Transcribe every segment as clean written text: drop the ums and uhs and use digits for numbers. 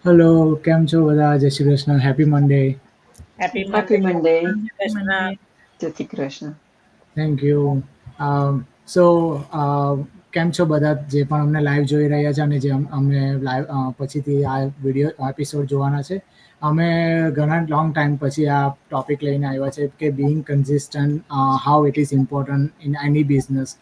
Hello, કેમ છો બધા? જય Shri Krishna. Happy Monday. Happy Happy Monday. Monday. Jai Shri Krishna. જય Shri Krishna. Thank you. So કેમ છો બધા જે પણ અમને લાઈવ જોઈ રહ્યા છે અને જે અમને લાઈવ પછીથી આ વિડીયો એપિસોડ જોવાના છે. અમે ઘણા લોંગ ટાઈમ પછી આ ટોપિક લઈને આવ્યા છે કે Bing consistent how it is important in any business.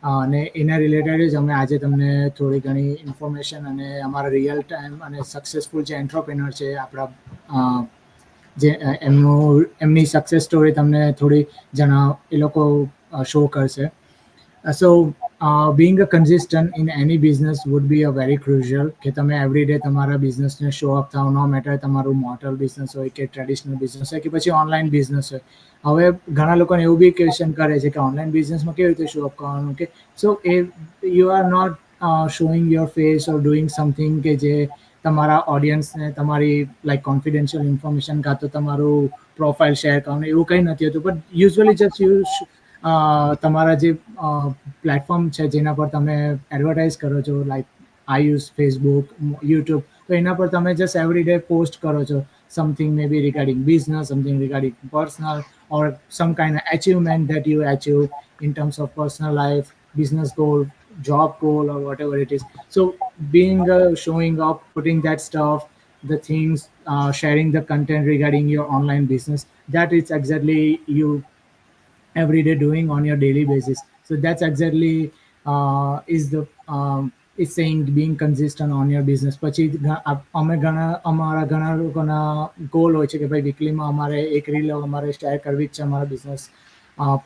અને એના રિલેટેડ જ અમે આજે તમને થોડી ઘણી ઇન્ફોર્મેશન અને અમારા રિયલ ટાઈમ અને સક્સેસફુલ જે એન્ટરપ્રેનર છે આપણા જે એમની સક્સેસ સ્ટોરી તમને થોડી એ લોકો શો કરશે. So being a consistent in any business would be a very crucial કે તમે એવરીડે તમારા બિઝનેસને શો અપ થાવ, નો મેટર તમારું મોટલ બિઝનેસ હોય કે ટ્રેડિશનલ બિઝનેસ હોય કે પછી ઓનલાઈન બિઝનેસ હોય. હવે ઘણા લોકોને એવું બી ક્વેશ્ચન કરે છે કે ઓનલાઈન બિઝનેસમાં કેવી રીતે શો અપ કરવાનું કે so uh you are not showing your face or doing something કે જે તમારા ઓડિયન્સને તમારી લાઈક કોન્ફિડેન્શિયલ ઇન્ફોર્મેશન કાં તો તમારું પ્રોફાઇલ શેર કરવાનું એવું કંઈ નથી હોતું. બટ યુઝ્યુઅલી જસ્ટ તમારા જે પ્લેટફોર્મ છે જેના પર તમે એડવર્ટાઇઝ કરો છો, like I use Facebook, YouTube, તો એના પર તમે જસ્ટ એવરી ડે પોસ્ટ કરો છો something maybe regarding business, something regarding personal or some kind of achievement that you achieve in terms of personal life, business goal, job goal, or whatever it is. So, being showing up, putting that stuff, the things, sharing the content regarding your online business, that is exactly you every day doing on your daily basis. So that's exactly is the is saying being consistent on your business. પછી અમે ઘણા લોકોના goal હોય છે કે ભાઈ વીકલીમાં અમારે એક રીલ અમારે શેર કરવી જ છે અમારા બિઝનેસ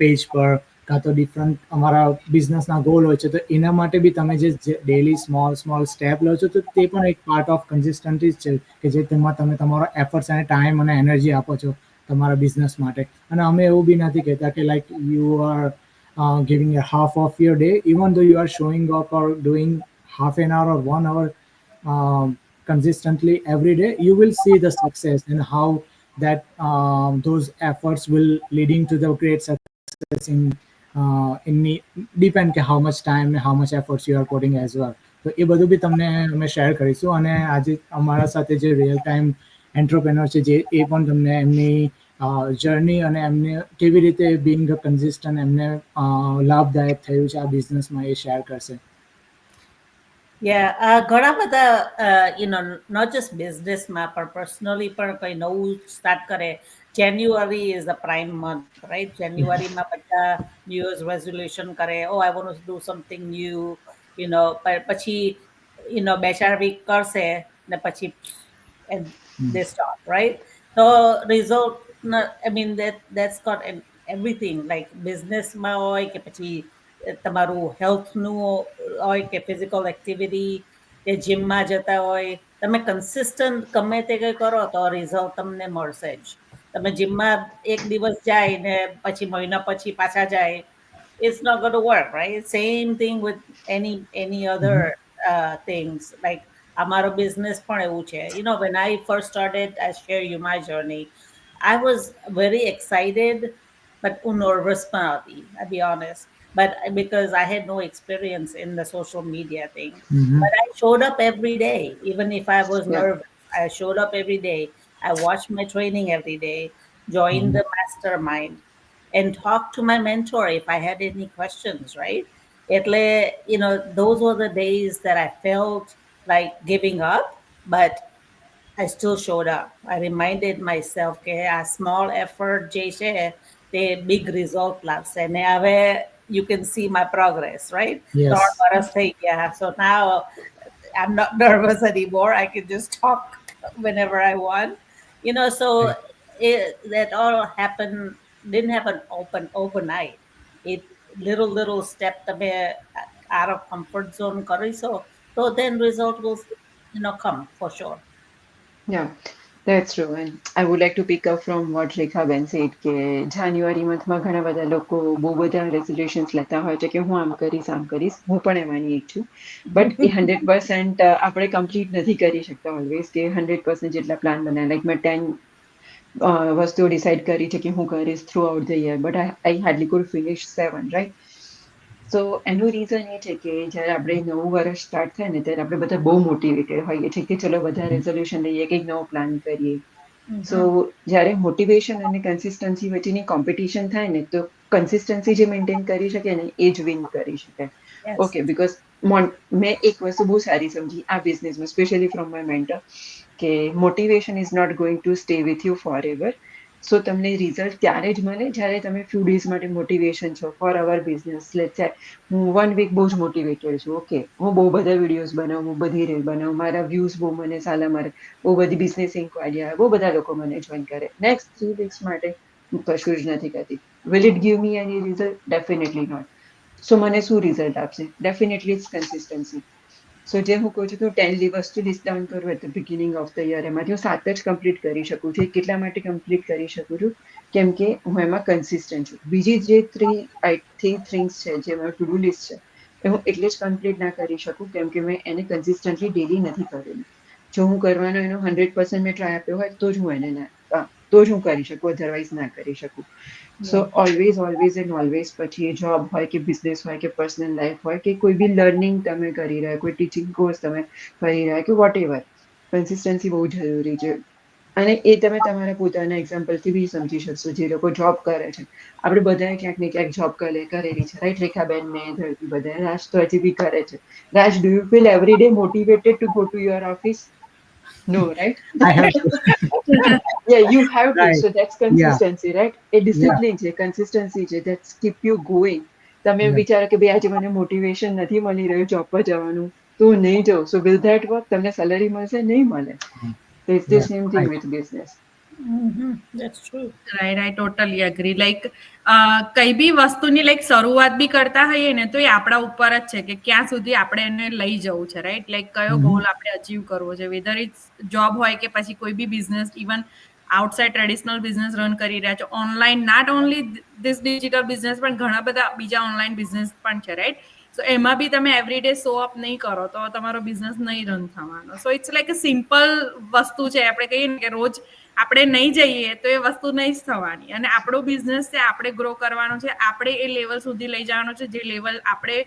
પેજ પર, કાં તો ડિફરન્ટ અમારા બિઝનેસના ગોલ હોય છે. તો એના માટે બી તમે જે ડેલી સ્મોલ સ્ટેપ લો છો તો તે પણ એક પાર્ટ ઓફ કન્સિસ્ટન્સી જ છે કે જે તેમાં તમે તમારો એફર્ટ્સ અને ટાઈમ અને એનર્જી આપો છો તમારા બિઝનેસ માટે. અને અમે એવું બી નથી કહેતા કે like you are giving a half of your day, even though you are showing up or doing half an hour or 1 hour consistently every day, you will see the success and how that those efforts will leading to the great success in me depend કે how much time and how much efforts you are putting as well. તો એ બધું બી તમને અમે share કરીશું અને આજે અમારા સાથે જે રિયલ ટાઈમ એન્ટરપ્રેનર છે જે એ પણ તમને એમની જર્ની અને એમને કેવી રીતે બિંગ કન્સિસ્ટન્ટ એમને લાભદાયક થયું છે આ બિઝનેસમાં એ શેર કરશે. Yeah, ઘણા બધા not just બિઝનેસમાં પણ પર્સનલી પણ કંઈ નવું સ્ટાર્ટ કરે. January is the prime month, right? જાન્યુઆરીમાં બધા ન્યૂ યર્સ રેઝોલ્યુશન કરે, oh I want to do something new, પછી બે ચાર વીક કરશે ને પછી and they stop, right? So result, I mean that's got everything like બિઝનેસમાં હોય કે પછી તમારું હેલ્થનું હોય કે ફિઝિકલ એક્ટિવિટી કે જીમમાં જતા હોય, તમે કન્સિસ્ટન્ટ ગમે તે કંઈ કરો તો રિઝલ્ટ તમને મળશે જ. તમે જીમમાં એક દિવસ જાય ને પછી મહિના પછી પાછા જાય, it's not going to work, right? Same thing with any other things. Like amaro business પણ એવું છે. When I first started, I share you my journey. I was very excited, but nervous પણ હતી, I'll be honest. But because I had no experience in the social media thing, but I showed up every day, even if I was Yeah. nervous. I showed up every day. I watched my training every day, joined the mastermind, and talk to my mentor if I had any questions, right? Those were the days that I felt like giving up, but I still showed up. I reminded myself કે આ small effort જે છે તે big result લાવશે. અને હવે you can see my progress, right? Yes. 3 વર્ષ થઈ ગયા. So now I'm not nervous anymore. I can just talk whenever I want. So that all happened, didn't happen overnight. It little step તમે out of comfort zone કરીશો, so then result will come for sure. Yeah, that's true. And I would like to pick up from what Rekha Ben said કે જાન્યુઆરી મંથમાં ઘણા બધા લોકો બહુ બધા રેઝોલ્યુશન્સ લેતા હોય છે કે હું આમ કરીશ. હું પણ એમાંની એક છું. બટ એ 100% આપણે કમ્પ્લીટ નથી કરી શકતા ઓલવેઝ કે 100% જેટલા પ્લાન બનાવે. લાઈક મેં 10 વસ્તુઓ ડિસાઇડ કરી છે કે હું કરીશ throughout the year, but I hardly could finish 7, right? So એનું રીઝન એ છે કે જ્યારે આપણે નવું વર્ષ સ્ટાર્ટ થાય ને ત્યારે આપણે બધા બહુ મોટિવેટેડ હોઈએ છીએ કે ચલો બધા રેઝોલ્યુશન લઈએ કંઈક નવો પ્લાન કરીએ. સો જ્યારે મોટિવેશન અને કન્સિસ્ટન્સી વચ્ચેની કોમ્પિટિશન થાય ને તો કન્સિસ્ટન્સી જે મેન્ટેન કરી શકે ને એ જ વિન કરી શકે. Yes. ઓકે બીકોઝ મેં એક વસ્તુ બહુ સારી સમજી આ બિઝનેસમાં, સ્પેશિયલી ફ્રોમ માય મેન્ટર, કે motivation is not going to stay with you forever. So તમને રિઝલ્ટ ત્યારે જ મળે જ્યારે તમે ફ્યુ ડેઝ માટે મોટિવેશન છો for our business. Let's say હું 1 વીક બહુ જ મોટિવેટેડ છું. ઓકે, હું બહુ બધા વિડીયોઝ બનાવું, હું બધી રીલ બનાવું, મારા વ્યૂઝ બહુ મને સાલા મારે, બહુ બધી બિઝનેસ ઇન્ક્વાયરી આવે, બહુ બધા લોકો મને જોઈન કરે. નેક્સ્ટ 3 વીક્સ માટે હું કશું જ નથી કરતી. Will it give me any result? Definitely not. So મને શું રિઝલ્ટ આપશે? Definitely it's consistency. સો જે હું કહું છું કે હું 10 વસ્તુ લિસ્ટ ડાઉન કરું at the beginning of the year, એમાંથી હું 7 જ કમ્પ્લીટ કરી શકું છું. કેટલા માટે કમ્પ્લીટ કરી શકું છું? કેમ કે હું એમાં કન્સિસ્ટન્ટ છું. બીજી જે 3 થિંગ્સ છે જે મારું ટુ ડુ લિસ્ટ છે એ હું એટલે જ કમ્પ્લીટ ના કરી શકું કેમ કે મેં એને કન્સિસ્ટન્ટલી ડેલી નથી કરેલું. જો હું કરવાનો એનો 100% મેં ટ્રાય આપ્યો હોય તો જ હું એને તો જ હું કરી શકું, અધરવાઇઝ ના કરી શકું. સો ઓલવેઝ એન્ડ ઓલવેઝ, પછી એ જોબ હોય કે બિઝનેસ હોય કે પર્સનલ લાઈફ હોય કે કોઈ બી લર્નિંગ તમે કરી રહ્યા, કોઈ ટીચિંગ કોર્સ તમે કરી રહ્યા કે વોટ એવર, કન્સિસ્ટન્સી બહુ જરૂરી છે. અને એ તમે તમારા પોતાના એક્ઝામ્પલથી બી સમજી શકશો જે લોકો જોબ કરે છે. આપણે બધાએ ક્યાંક ને ક્યાંક જોબ કરેલી છે, રાઈટ રેખાબેન ને ધરતી બધા? રાજ તો હજી બી કરે છે. Raj, do you feel every day motivated to go to your office? No, right? I have to. Yeah, you have to. Right. So that's Yeah. consistency, right? A Yeah. discipline છે, consistency છે, that's keep you going. તમે Yeah. વિચારો કે ભાઈ આજે મને motivation નથી મળી રહ્યું જોબ પર જવાનું, તો હું નહીં જાઉં. સો will that work? તમને સેલરી મળશે? નહીં મળે. So it's the Yeah. same thing Right. with business. That's true. Right, I totally agree. Like કઈ બી વસ્તુની લાઈક શરૂઆત બી કરતા હોઈએ ને તો એ આપણા ઉપર જ છે કે ક્યાં સુધી આપણે એને લઈ જવું છે, રાઈટ? લાઈક કયો ગોલ આપણે અચીવ કરવો છે, વેધર ઇટ્સ જોબ હોય કે પછી કોઈ બી business, even outside traditional business run કરી રહ્યા છો, online, not only this digital business પણ ઘણા બધા બીજા ઓનલાઈન બિઝનેસ પણ છે, રાઈટ? સો એમાં બી તમે એવરીડે શો અપ નહીં કરો તો તમારો બિઝનેસ નહીં રન થવાનો. So it's like a simple વસ્તુ છે. આપણે કહીએ ને કે રોજ આપણે નહીં જઈએ તો એ વસ્તુ નહીં જ થવાની. અને આપણો બિઝનેસ છે, આપણે ગ્રો કરવાનો છે, આપણે એ લેવલ સુધી લઈ જવાનો છે જે લેવલ આપણે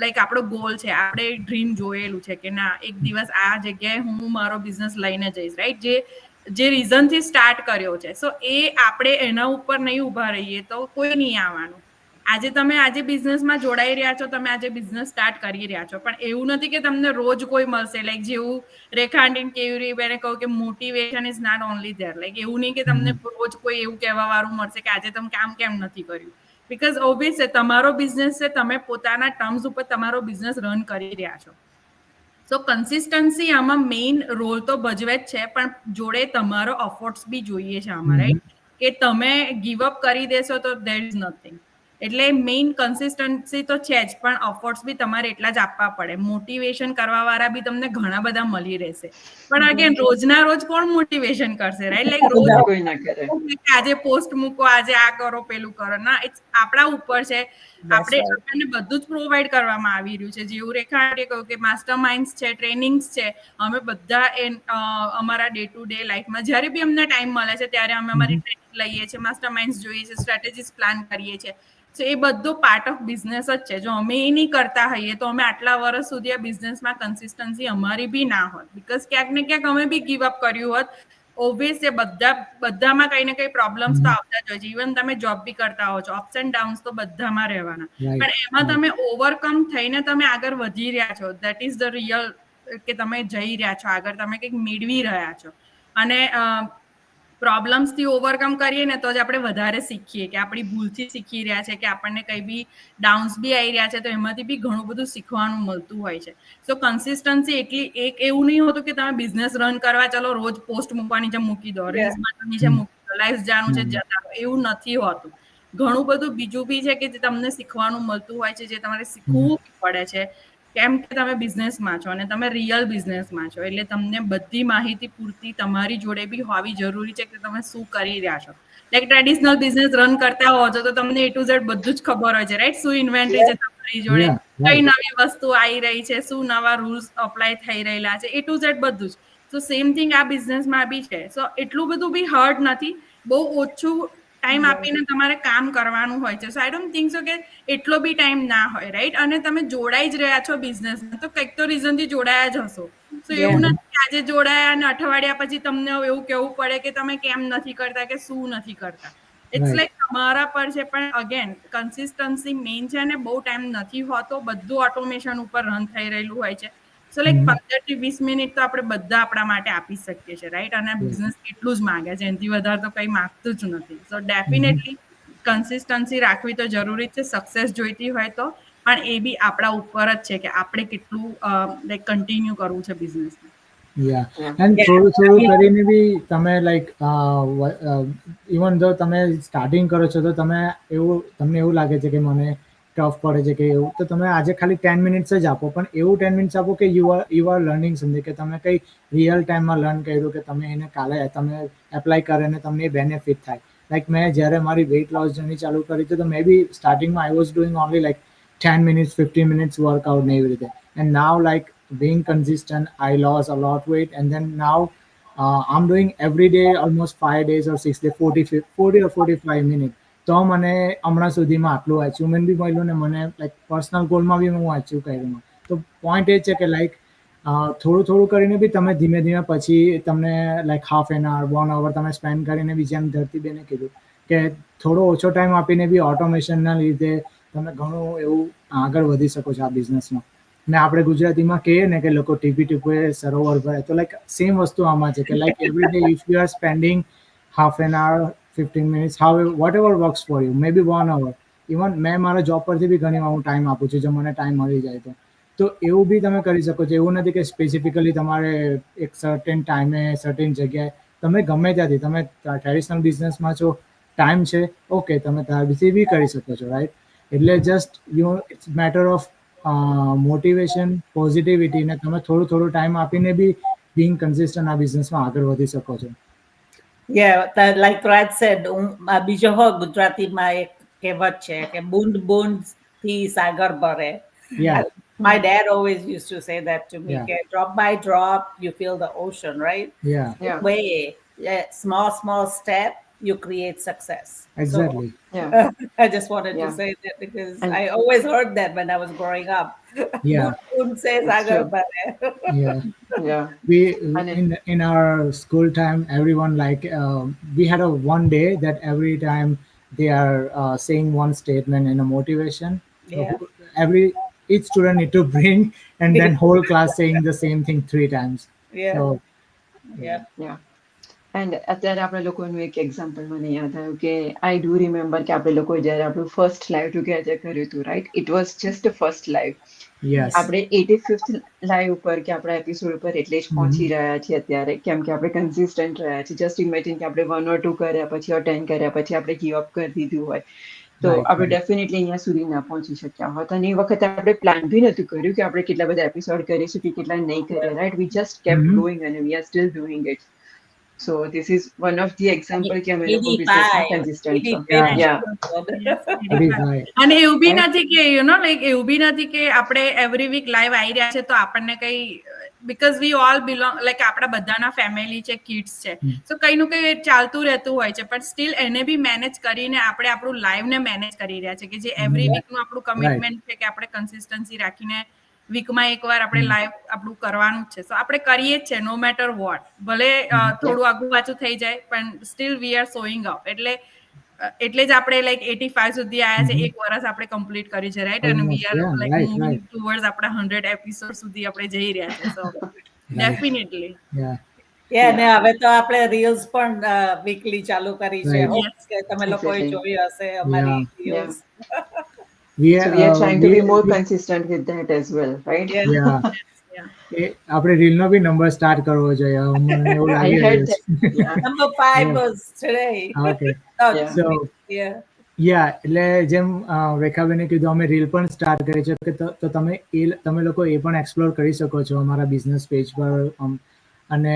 લાઈક આપણો ગોલ છે, આપણે ડ્રીમ જોયેલું છે કે ના એક દિવસ આ જગ્યાએ હું મારો બિઝનેસ લઈને જઈશ, રાઈટ? જે રીઝનથી સ્ટાર્ટ કર્યો છે. સો એ આપણે એના ઉપર નહીં ઉભા રહીએ તો કોઈ નહીં આવવાનું. આજે બિઝનેસમાં જોડાઈ રહ્યા છો, તમે આજે બિઝનેસ સ્ટાર્ટ કરી રહ્યા છો, પણ એવું નથી કે તમને રોજ કોઈ મળશે. લાઈક જેવું રેખા આંટીને કેવી બેને કહું કે motivation is not only there. Like એવું નહીં કે તમને રોજ કોઈ એવું કહેવા વાળું મળશે કે આજે તમે કામ કેમ નથી કર્યું. બીકોઝ ઓબ્વિયસ છે તમારો બિઝનેસ છે, તમે પોતાના ટર્મ્સ ઉપર તમારો બિઝનેસ રન કરી રહ્યા છો. સો કન્સિસ્ટન્સી આમાં મેઇન રોલ તો ભજવે જ છે, પણ જોડે તમારો અફોર્ટ્સ બી જોઈએ છે આમાં, રાઈટ? કે તમે ગીવ અપ કરી દેશો તો દેર ઇઝ નથિંગ. એટલે મેઇન કન્સિસ્ટન્સી તો છે જ, પણ અફોર્ટ્સ બી તમારે એટલા જ આપવા પડે. મોટિવેશન કરવા વાળા બી તમને ઘણા બધા મળી રહેશે, પણ અગેન રોજના રોજ કોણ મોટિવેશન કરશે, રાઈટ? લાઈક રોજ કોઈ ના કરે. આજે પોસ્ટ મૂકો, આજે આ કરો, પેલું કરો. ના, ઇટ્સ આપણા ઉપર છે. That's right. આપણને બધું જ પ્રોવાઈડ કરવામાં આવી રહ્યું છે. જેવું રેખા આંટીએ કહ્યું કે માસ્ટર માઇન્ડ્સ છે, ટ્રેનિંગ્સ છે, અમે બધા અમારા ડે ટુ ડે લાઈફમાં જ્યારે બી અમને ટાઈમ મળે છે ત્યારે અમે અમારી ટ્રેનિંગ લઈએ છીએ, માસ્ટર માઇન્ડ્સ જોઈએ છે, સ્ટ્રેટેજીસ પ્લાન કરીએ છીએ. સો એ બધું પાર્ટ ઓફ બિઝનેસ જ છે. જો અમે એ નહીં કરતા હોઈએ તો અમે આટલા વર્ષ સુધી આ બિઝનેસમાં કન્સિસ્ટન્સી અમારી બી ના હોત. બીકોઝ ક્યાંક ને ક્યાંક અમે બી ગીવ અપ કર્યું હોત. ઓબ્વિયસ છે, બધામાં કઈ ને કઈ પ્રોબ્લેમ્સ તો આવતા જ હોય છે. ઇવન તમે જોબ બી કરતા હો છો, અપ્સ એન્ડ ડાઉન્સ તો બધામાં રહેવાના. પણ એમાં તમે ઓવરકમ થઈને તમે આગળ વધી રહ્યા છો, દેટ ઇઝ ધ રિયલ કે તમે જઈ રહ્યા છો આગળ, તમે કંઈક મેળવી રહ્યા છો. અને પ્રોબ્લેમ્સથી ઓવરકમ કરીએ ને તો જ આપણે વધારે શીખીએ કે આપણી ભૂલથી શીખી રહ્યા છે, કે આપણને કંઈ બી ડાઉન્સ બી આવી રહ્યા છે તો એમાંથી બી ઘણું બધું શીખવાનું મળતું હોય છે. સો કન્સિસ્ટન્સી એટલી એવું નહીં હોતું કે તમે બિઝનેસ રન કરવા ચલો રોજ પોસ્ટ મૂકવાની છે મૂકી દો, રીલ્સ બનાવવાની છે મૂકી દો, લાઈવ જાણું છે જતા, એવું નથી હોતું. ઘણું બધું બીજું બી છે કે જે તમને શીખવાનું મળતું હોય છે, જે તમારે શીખવું પડે છે. કેમ કે તમે બિઝનેસમાં છો અને તમે રિયલ બિઝનેસમાં છો, એટલે તમને બધી માહિતી પૂરતી તમારી જોડે બી હોવી જરૂરી છે કે તમે શું કરી રહ્યા છો. લાઈક ટ્રેડિશનલ બિઝનેસ રન કરતા હો છો તો તમને A to Z બધું જ ખબર હોય છે, રાઈટ? શું ઇન્વેન્ટરી છે તમારી જોડે, કઈ નવી વસ્તુ આવી રહી છે, શું નવા રૂલ્સ અપ્લાય થઈ રહેલા છે, A to Z બધું જ. તો સેમ થિંગ આ બિઝનેસમાં બી છે. સો એટલું બધું બી હાર્ડ નથી, બહુ ઓછું ટાઈમ આપીને તમારે કામ કરવાનું હોય છે. સો આઈ ડોન્ટ થિંક સો કે એટલો બી ટાઈમ ના હોય, રાઈટ? અને તમે જોડાઈ જ રહ્યા છો બિઝનેસમાં તો કંઈક તો રીઝનથી જોડાયા જ હશો. સો એવું નથી કે આજે જોડાયા અને અઠવાડિયા પછી તમને એવું કહેવું પડે કે તમે કેમ નથી કરતા કે શું નથી કરતા. It's Right. લાઈક તમારા પર છે, પણ અગેન કન્સિસ્ટન્સી મેઇન છે અને બહુ ટાઈમ નથી હોતો. બધું ઓટોમેશન ઉપર રન થઈ રહેલું હોય છે. સો લાઈક 15 થી 20 મિનિટ તો આપણે બધા આપણા માટે આપી શકીએ છીએ, રાઈટ? અને બિઝનેસ એટલું જ માંગે છે, એનાથી વધારે તો કંઈ માંગતું જ નથી. સો ડેફિનેટલી કન્સિસ્ટન્સી રાખવી તો જરૂરી છે. સક્સેસ જોઈતી હોય તો, પણ એ બી આપણા ઉપર જ છે કે આપણે કેટલું લાઈક કન્ટિન્યુ કરવું છે બિઝનેસને. Yeah. Yeah. And Yeah. થોડું કરીને બી તમે લાઈક ઇવન જો તમે સ્ટાર્ટિંગ કરો છો તો તમને એવું લાગે છે કે મને ટફ પડે છે કે એવું, તો તમે આજે ખાલી 10 મિનિટ્સ જ આપો, પણ એવું 10 મિનિટ્સ આપો કે યુ આર લર્નિંગ સમથિંગ, કે તમે કંઈ રિયલ ટાઈમમાં લર્ન કર્યું, કે તમે એને કાલે તમે એપ્લાય કરે અને તમને બેનિફિટ થાય. લાઈક મેં જ્યારે મારી વેઇટ લોસ જર્ની ચાલુ કરી હતી તો મે બી સ્ટાર્ટિંગમાં I was doing only like 10 minutes, 15 minutes workout ને એવી રીતે. And now like being consistent, I lost a lot weight, and then now I'm doing every day almost 5 days or 6 days, 40 or 45 minutes. તો મને હમણાં સુધીમાં આટલું achievement બી મળ્યું ને મને લાઈક પર્સનલ ગોલમાં બી હું અચીવ કર્યું. તો પોઈન્ટ એ છે કે લાઈક થોડું કરીને બી તમે ધીમે ધીમે પછી તમને લાઈક હાફ એન આવર 1 hour તમે સ્પેન્ડ કરીને બી, જેમ ધરતીબેને કીધું કે થોડો ઓછો ટાઈમ આપીને બી ઓટોમેશનના લીધે તમે ઘણું એવું આગળ વધી શકો છો આ બિઝનેસમાં. ને આપણે ગુજરાતીમાં કહીએ ને કે લોકો ટીપી ટીપે સરોવર ભરે, તો લાઈક સેમ વસ્તુ આમાં છે કે like every day if you are spending half an hour, 15 minutes, whatever works for you, maybe 1 hour. Even મેં મારા જોબ પરથી બી ઘણી વાર હું ટાઈમ આપું છું, જો મને ટાઈમ મળી જાય તો એવું બી તમે કરી શકો છો. એવું નથી કે સ્પેસિફિકલી તમારે એક સર્ટેન ટાઈમે સર્ટેન જગ્યાએ, તમે ગમે ત્યાંથી, તમે ટ્રેડિશનલ બિઝનેસમાં છો, ટાઈમ છે, ઓકે, તમે ત્યારથી બી કરી શકો છો, રાઈટ? એટલે just it's matter of motivation, positivity, ને તમે થોડું ટાઈમ આપીને બી બિંગ કન્સિસ્ટન્ટ આ બિઝનેસમાં આગળ વધી શકો છો. લાઈક રાજ સેડ, બીજો હો ગુજરાતીમાં એક કહેવત છે કે બુંદ બુંદ થી સાગર ભરે. Yeah. My dad always used to say that to me. Yeah. Okay, drop by drop, you feel the ocean, right? Yeah, Yeah. Way, small step, you create success. exactly. Yeah. I just wanted to Yeah. say that because And I always heard that when I was growing up. Yeah. Bund se It's sagar true. bhare. Yeah. yeah. We And in our school time, everyone like we had a one day that every time they are saying one statement in a motivation. Yeah. Each student need to bring, and then whole class saying the same thing 3 times. Yeah. So Yeah. yeah. And અત્યારે આપણે લોકોનું એક example મને યાદ આવ્યું કે I do remember કે આપણે લોકો જ્યારે આપણું ફર્સ્ટ લાઈવ ટુગેધર કર્યું હતું, right? It was just first live. yes. આપણે 85th લાઈવ ઉપર કે આપણા એપિસોડ ઉપર એટલે જ પહોંચી રહ્યા છીએ અત્યારે, કેમ કે આપણે કન્સિસ્ટન્ટ રહ્યા છીએ. જસ્ટ ઇમેજિન કે આપણે 1 or 2 કર્યા પછી 10 કર્યા પછી આપણે ગીવ અપ કરી દીધું હોય તો Right, આપણે right. ડેફિનેટલી અહીંયા સુધી ના પહોંચી શક્યા હોત. અને એ વખતે આપણે પ્લાન બી નતું કર્યું કે આપણે કેટલા બધા એપિસોડ કરીશું કે કેટલા નહીં કરીએ, right? We just kept going અને we are still doing it. So this is one of the example કે અમે લોકો બિઝનેસમાં કન્સિસ્ટન્ટ છો. Yeah. Right. અને એવું બી Right. નથી કે લાઈક એવું બી નથી કે આપણે એવરી વીક લાઈવ આવી રહ્યા છે તો આપણને કઈ, because we all belong, like આપણા બધાના ફેમિલી છે, કિડ્સ છે, તો કઈ નું કઈ ચાલતું રહેતું હોય છે, પણ સ્ટીલ એને બી મેનેજ કરીને આપણે આપણું લાઈવ ને મેનેજ કરી રહ્યા છે કે જે એવરી વીક નું આપણું કમિટમેન્ટ છે કે આપણે કન્સિસ્ટન્સી રાખીને વીકમાં એકવાર આપણે લાઈવ આપણું કરવાનું જ છે. સો આપણે કરીએ જ છે, નો મેટર વોટ. ભલે થોડું આગું પાછું થઈ જાય પણ steel we are showing up. એટલે જ આપણે લાઈક 85 સુધી આયા છે, એક વર્ષ આપણે કમ્પ્લીટ કરી છે, રાઈટ? અને we R Yeah, like right, moving right. Towards આપણા 100 એપિસોડ સુધી આપણે જઈ રહ્યા છે. સો Right. Definitely Yeah. ને હવે તો આપણે રીલ્સ પણ વીકલી ચાલુ કરી છે. Right. હોપ કે તમે લોકોએ Exactly. જોઈ હશે અમારી Yeah. Reels. So we are trying to be more consistent with that as well, right? Yeah. આપણે રીલનો બી નંબર સ્ટાર્ટ કરવો જોઈએ, મને એવું I લાગી heard રહ્યું that. છે. Yeah. Number 5 Yeah. was today. Okay. Yeah. So Yeah. યા એટલે જેમ રેખાબેને કીધું, અમે રીલ પણ સ્ટાર્ટ કરી છે કે તો તમે લોકો એ પણ એક્સપ્લોર કરી શકો છો અમારા બિઝનેસ પેજ પર. અને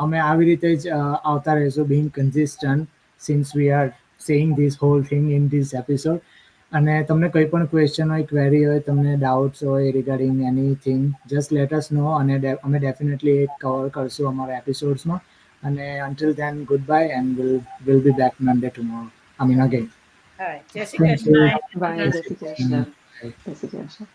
અમે આવી રીતે જ આવતા રહીશું, Bing consistent, since we are saying this hall thing in this episode. અને તમને કંઈ પણ ક્વેશ્ચન હોય, ક્વેરી હોય, તમને ડાઉટ્સ હોય regarding anything, just let us know, અને અમે ડેફિનેટલી કવર કરશું અમારા એપિસોડ્સમાં. અને until then, goodbye, and we'll be back Monday tomorrow. I mean again. હા, જય Shri Thank you. Krishna. Bye. જય શ્રી કૃષ્ણ. Bye. જય શ્રી કૃષ્ણ.